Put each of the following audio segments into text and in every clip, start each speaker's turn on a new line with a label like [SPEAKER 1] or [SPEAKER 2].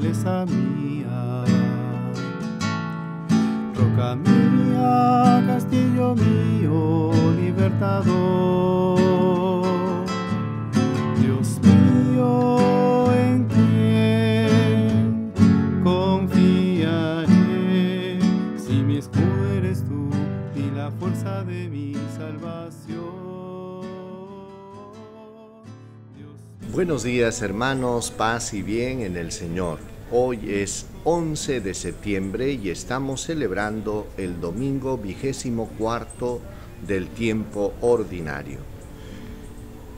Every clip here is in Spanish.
[SPEAKER 1] fortaleza mía. Roca mía, castillo mío, libertador. Dios mío, en quien confiaré, si mi escudo eres tú y la fuerza de mi salvación.
[SPEAKER 2] Buenos días, hermanos, paz y bien en el Señor. Hoy es 11 de septiembre y estamos celebrando el domingo 24 del tiempo ordinario.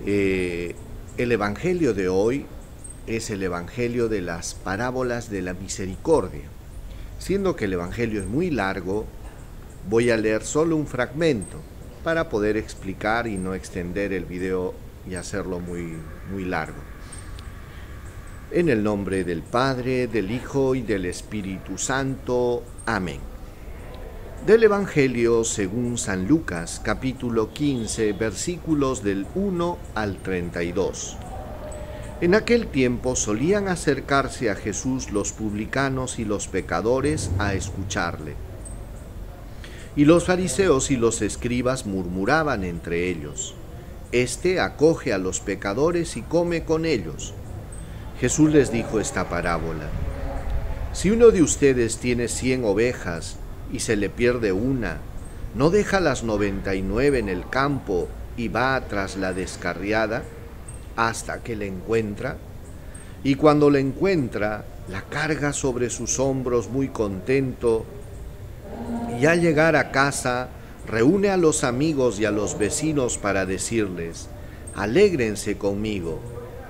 [SPEAKER 2] El evangelio de hoy es el evangelio de las parábolas de la misericordia. Siendo que el evangelio es muy largo, voy a leer solo un fragmento para poder explicar y no extender el video y hacerlo muy largo. En el nombre del Padre, del Hijo y del Espíritu Santo. Amén. Del Evangelio según San Lucas, capítulo 15, versículos del 1 al 32. En aquel tiempo solían acercarse a Jesús los publicanos y los pecadores a escucharle. Y los fariseos y los escribas murmuraban entre ellos: Este acoge a los pecadores y come con ellos. Jesús les dijo esta parábola: Si uno de ustedes tiene 100 ovejas y se le pierde una, ¿no deja las 99 en el campo y va tras la descarriada hasta que la encuentra? Y cuando la encuentra, la carga sobre sus hombros muy contento, y al llegar a casa reúne a los amigos y a los vecinos para decirles: Alégrense conmigo,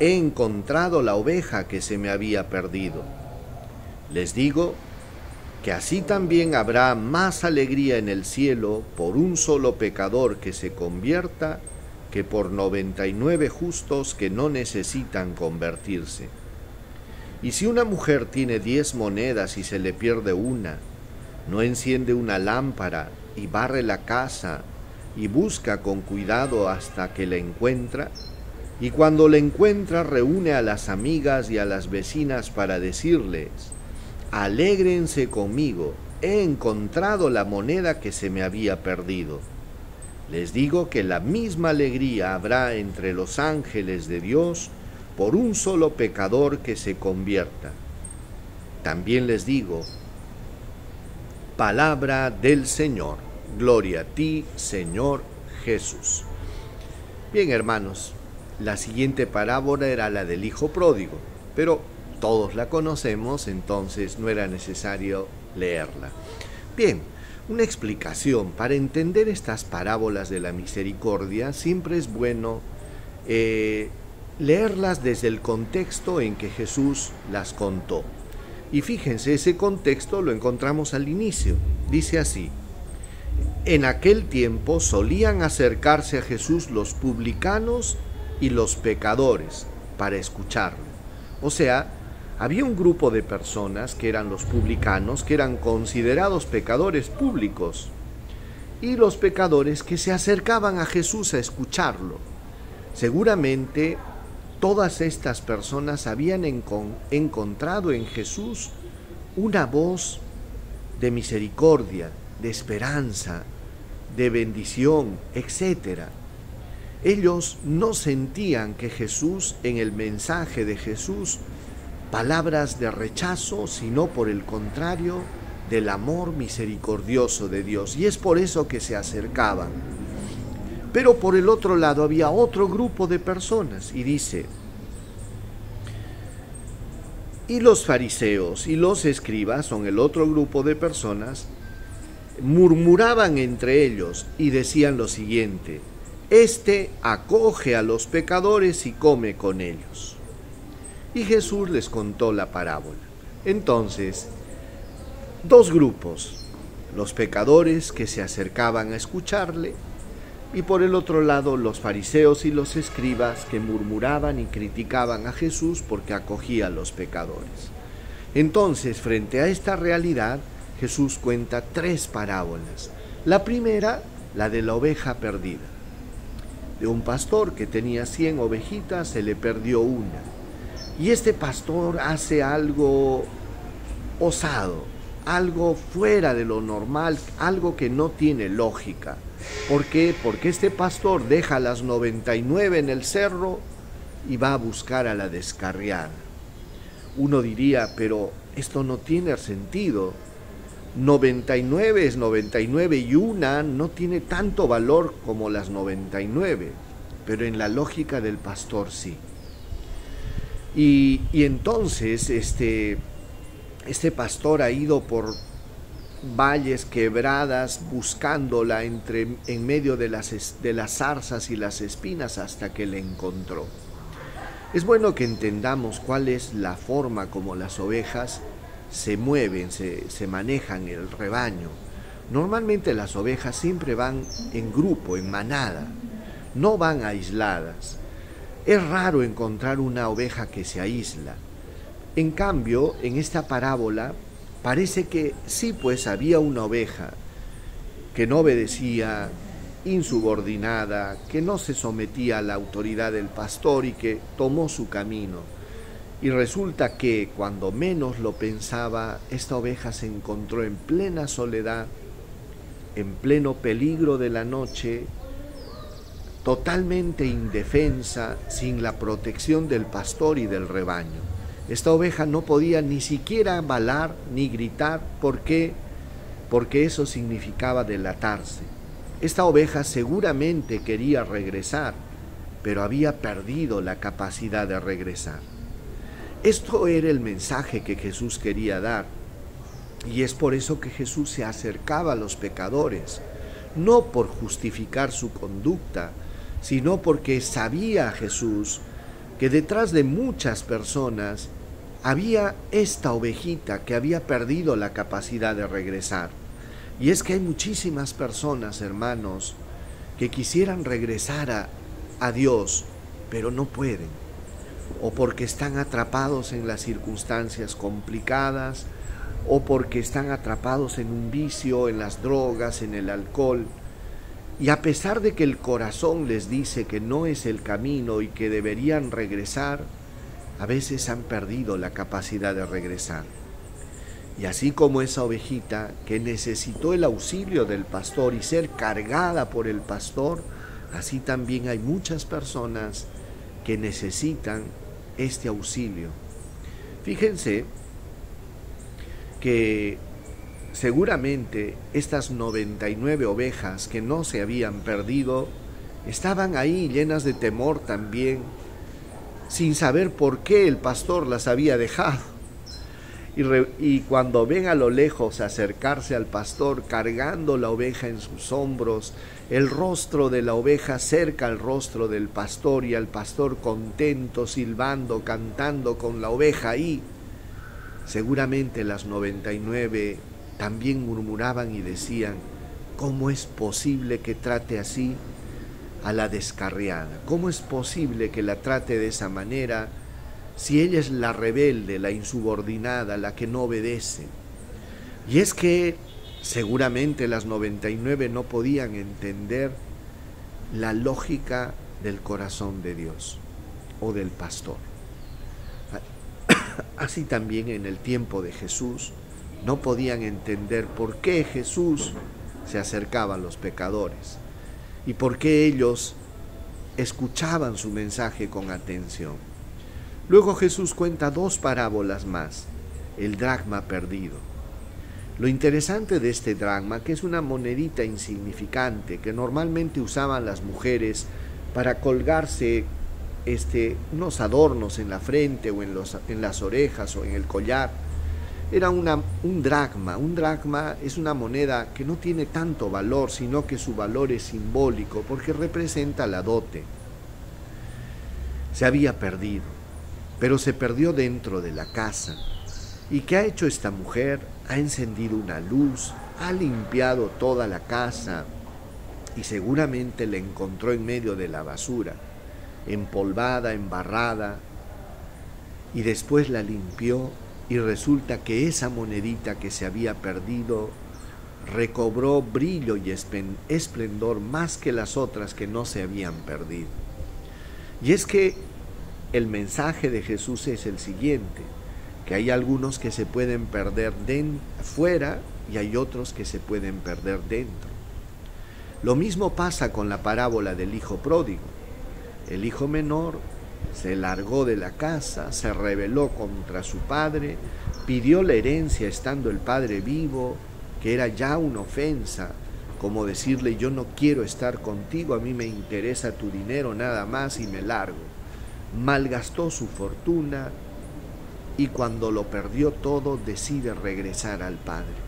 [SPEAKER 2] he encontrado la oveja que se me había perdido. Les digo que así también habrá más alegría en el cielo por un solo pecador que se convierta que por 99 justos que no necesitan convertirse. Y si una mujer tiene 10 monedas y se le pierde una, ¿no enciende una lámpara y barre la casa y busca con cuidado hasta que la encuentra? Y cuando la encuentra, reúne a las amigas y a las vecinas para decirles: Alégrense conmigo, he encontrado la moneda que se me había perdido. Les digo que la misma alegría habrá entre los ángeles de Dios por un solo pecador que se convierta. También les digo: Palabra del Señor. Gloria a ti, Señor Jesús. Bien, hermanos, la siguiente parábola era la del hijo pródigo, pero todos la conocemos, entonces no era necesario leerla. Bien, una explicación. Para entender estas parábolas de la misericordia, siempre es bueno leerlas desde el contexto en que Jesús las contó. Y fíjense, ese contexto lo encontramos al inicio. Dice así: En aquel tiempo solían acercarse a Jesús los publicanos y los pecadores para escucharlo. O sea, había un grupo de personas que eran los publicanos, que eran considerados pecadores públicos, y los pecadores que se acercaban a Jesús a escucharlo. Seguramente todas estas personas habían encontrado en Jesús una voz de misericordia, de esperanza, de bendición, etc. Ellos no sentían que Jesús, en el mensaje de Jesús, palabras de rechazo, sino por el contrario, del amor misericordioso de Dios. Y es por eso que se acercaban. Pero por el otro lado había otro grupo de personas, y dice: Y los fariseos y los escribas, son el otro grupo de personas, murmuraban entre ellos y decían lo siguiente: Este acoge a los pecadores y come con ellos. Y Jesús les contó la parábola. Entonces, dos grupos: los pecadores que se acercaban a escucharle, y por el otro lado los fariseos y los escribas que murmuraban y criticaban a Jesús porque acogía a los pecadores. Entonces, frente a esta realidad, Jesús cuenta 3 parábolas. La primera, la de la oveja perdida. De un pastor que tenía 100 ovejitas, se le perdió una. Y este pastor hace algo osado, algo fuera de lo normal, algo que no tiene lógica. ¿Por qué? Porque este pastor deja las 99 en el cerro y va a buscar a la descarriada. Uno diría, pero esto no tiene sentido. 99 es 99 y una no tiene tanto valor como las 99, pero en la lógica del pastor sí. Y entonces este pastor ha ido por valles, quebradas, buscándola en medio de las zarzas y las espinas hasta que la encontró. Es bueno que entendamos cuál es la forma como las ovejas se mueven, se manejan el rebaño. Normalmente las ovejas siempre van en grupo, en manada, no van aisladas. Es raro encontrar una oveja que se aísla. En cambio, en esta parábola parece que sí, pues había una oveja que no obedecía, insubordinada, que no se sometía a la autoridad del pastor y que tomó su camino. Y resulta que cuando menos lo pensaba, esta oveja se encontró en plena soledad, en pleno peligro de la noche, totalmente indefensa, sin la protección del pastor y del rebaño. Esta oveja no podía ni siquiera balar ni gritar. ¿Por qué? Porque eso significaba delatarse. Esta oveja seguramente quería regresar, pero había perdido la capacidad de regresar. Esto era el mensaje que Jesús quería dar. Y es por eso que Jesús se acercaba a los pecadores, no por justificar su conducta, sino porque sabía Jesús que detrás de muchas personas había esta ovejita que había perdido la capacidad de regresar. Y es que hay muchísimas personas, hermanos, que quisieran regresar a Dios, pero no pueden, o porque están atrapados en las circunstancias complicadas, o porque están atrapados en un vicio, en las drogas, en el alcohol. Y a pesar de que el corazón les dice que no es el camino y que deberían regresar, a veces han perdido la capacidad de regresar. Y así como esa ovejita que necesitó el auxilio del pastor y ser cargada por el pastor, así también hay muchas personas que necesitan este auxilio. Fíjense que seguramente estas 99 ovejas que no se habían perdido estaban ahí llenas de temor también, sin saber por qué el pastor las había dejado. Y cuando ven a lo lejos acercarse al pastor cargando la oveja en sus hombros, el rostro de la oveja cerca al rostro del pastor y al pastor contento, silbando, cantando con la oveja ahí, seguramente las 99 también murmuraban y decían: ¿cómo es posible que trate así a la descarriada? ¿Cómo es posible que la trate de esa manera si ella es la rebelde, la insubordinada, la que no obedece? Y es que seguramente las 99 no podían entender la lógica del corazón de Dios o del pastor. Así también en el tiempo de Jesús no podían entender por qué Jesús se acercaba a los pecadores y por qué ellos escuchaban su mensaje con atención. Luego Jesús cuenta dos parábolas más: el dracma perdido. Lo interesante de este dracma, que es una monedita insignificante que normalmente usaban las mujeres para colgarse unos adornos en la frente o en las orejas o en el collar, era un dracma. Un dracma es una moneda que no tiene tanto valor, sino que su valor es simbólico porque representa la dote. Se había perdido, pero se perdió dentro de la casa. ¿Y qué ha hecho esta mujer? Ha encendido una luz, ha limpiado toda la casa y seguramente la encontró en medio de la basura, empolvada, embarrada, y después la limpió y resulta que esa monedita que se había perdido recobró brillo y esplendor más que las otras que no se habían perdido. Y es que el mensaje de Jesús es el siguiente, que hay algunos que se pueden perder fuera y hay otros que se pueden perder dentro. Lo mismo pasa con la parábola del hijo pródigo. El hijo menor se largó de la casa, se rebeló contra su padre, pidió la herencia estando el padre vivo, que era ya una ofensa, como decirle: yo no quiero estar contigo, a mí me interesa tu dinero nada más y me largo. Malgastó su fortuna y cuando lo perdió todo decide regresar al padre.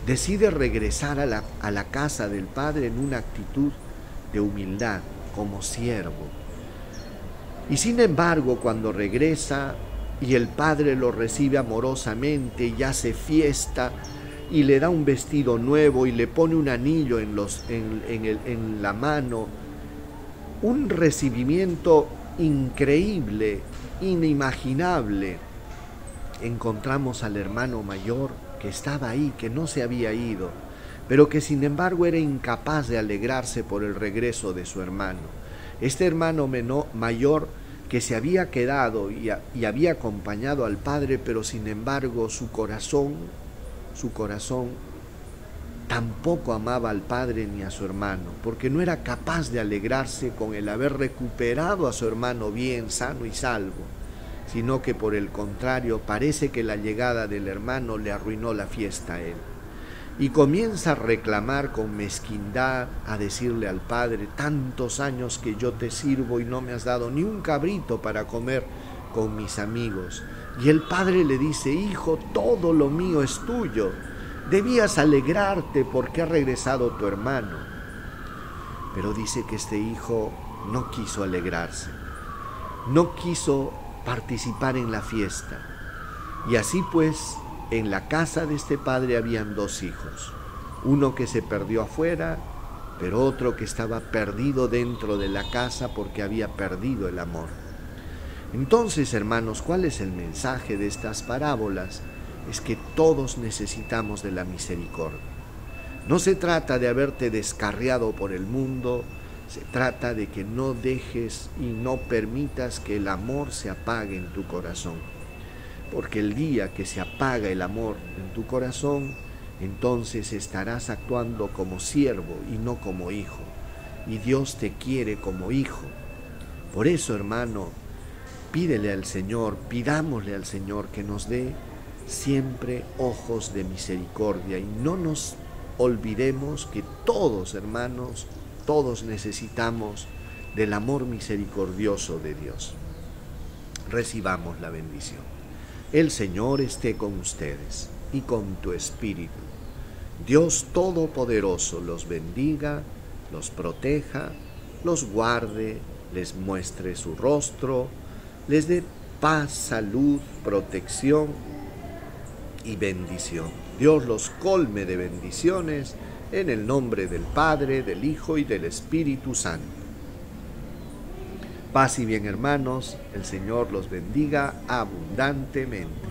[SPEAKER 2] Decide regresar a la casa del padre en una actitud de humildad, como siervo. Y sin embargo, cuando regresa y el padre lo recibe amorosamente y hace fiesta y le da un vestido nuevo y le pone un anillo en la mano, un recibimiento increíble, inimaginable, encontramos al hermano mayor que estaba ahí, que no se había ido, pero que sin embargo era incapaz de alegrarse por el regreso de su hermano. Este hermano mayor que se había quedado y había acompañado al padre, pero sin embargo su corazón tampoco amaba al padre ni a su hermano, porque no era capaz de alegrarse con el haber recuperado a su hermano bien, sano y salvo, sino que por el contrario parece que la llegada del hermano le arruinó la fiesta a él. Y comienza a reclamar con mezquindad, a decirle al padre: tantos años que yo te sirvo y no me has dado ni un cabrito para comer con mis amigos. Y el padre le dice: hijo, todo lo mío es tuyo, debías alegrarte porque ha regresado tu hermano. Pero dice que este hijo no quiso alegrarse, no quiso participar en la fiesta. Y así pues, en la casa de este padre habían dos hijos, uno que se perdió afuera, pero otro que estaba perdido dentro de la casa porque había perdido el amor. Entonces, hermanos, ¿cuál es el mensaje de estas parábolas? Es que todos necesitamos de la misericordia. No se trata de haberte descarriado por el mundo, se trata de que no dejes y no permitas que el amor se apague en tu corazón. Porque el día que se apaga el amor en tu corazón, entonces estarás actuando como siervo y no como hijo. Y Dios te quiere como hijo. Por eso, hermano, pídele al Señor, pidámosle al Señor que nos dé siempre ojos de misericordia y no nos olvidemos que todos, hermanos, todos necesitamos del amor misericordioso de Dios. Recibamos la bendición. El Señor esté con ustedes y con tu espíritu. Dios Todopoderoso los bendiga, los proteja, los guarde, les muestre su rostro, les dé paz, salud, protección y bendición. Dios los colme de bendiciones en el nombre del Padre, del Hijo y del Espíritu Santo. Paz y bien, hermanos, el Señor los bendiga abundantemente.